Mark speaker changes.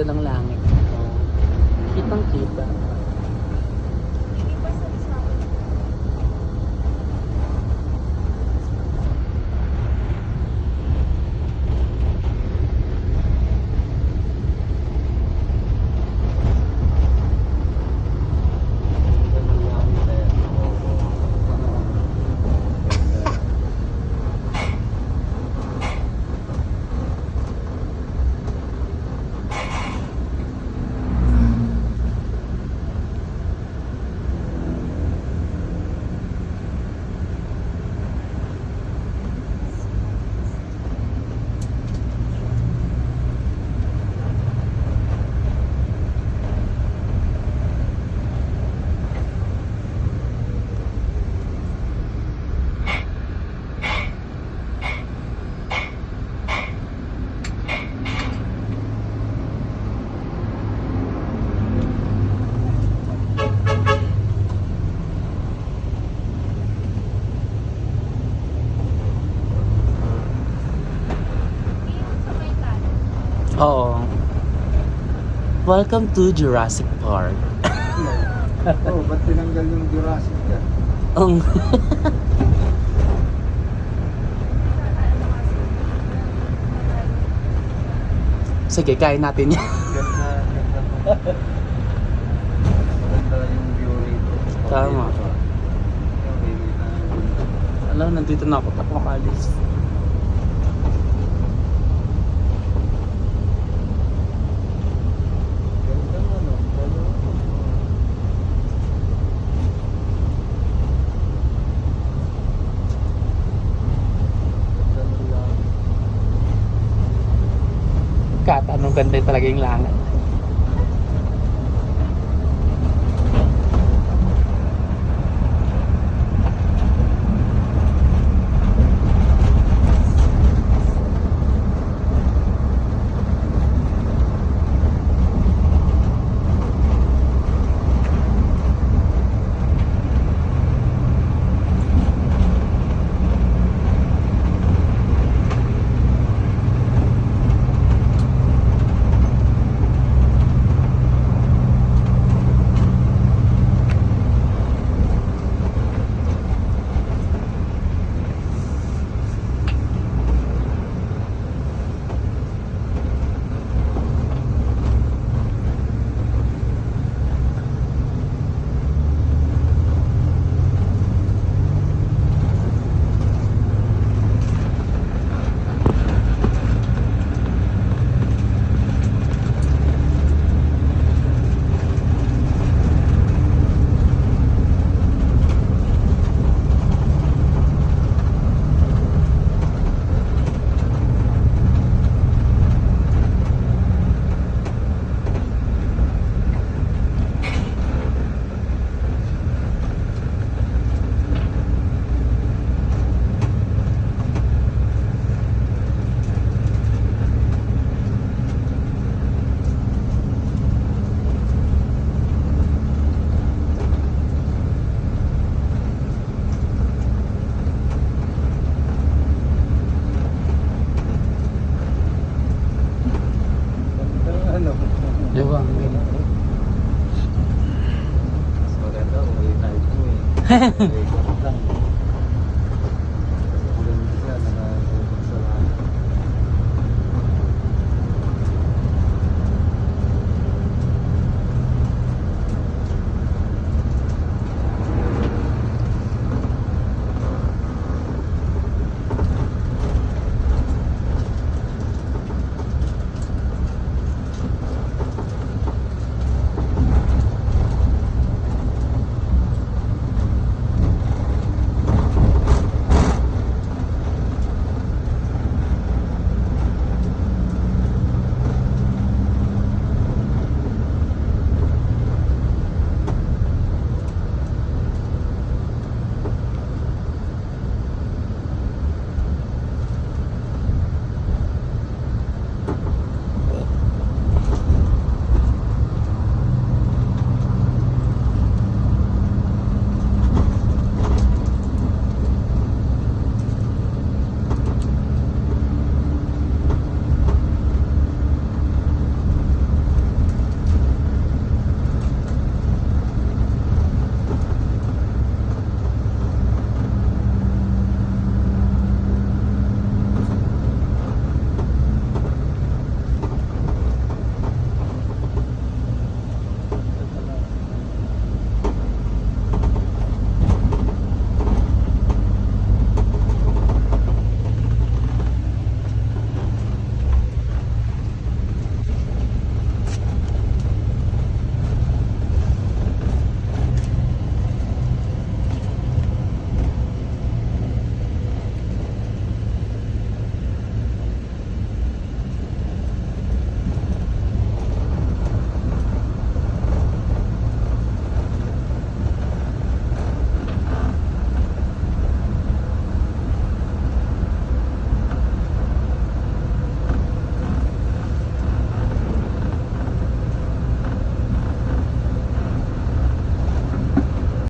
Speaker 1: ganda ng langit. Kitang kita.
Speaker 2: Hindi pa sa akin.
Speaker 1: Oo. Welcome to Jurassic Park.
Speaker 3: Oh, ba't tinanggal yung Jurassic yan?
Speaker 1: Ang sige, kain natin yan.
Speaker 3: Ganda, ganda. Maganda yung view rito.
Speaker 1: Tama.
Speaker 3: Okay,
Speaker 1: Alam, nandito na ako. Tapos makalis.
Speaker 3: ganda mo, no? Ganda mo. Ganda mo lang.
Speaker 1: Kat, anong ganda talaga yung langit.
Speaker 3: Ganda, ano?
Speaker 1: Diba? Ang ganda.
Speaker 3: Mas maganda kung may type mo eh.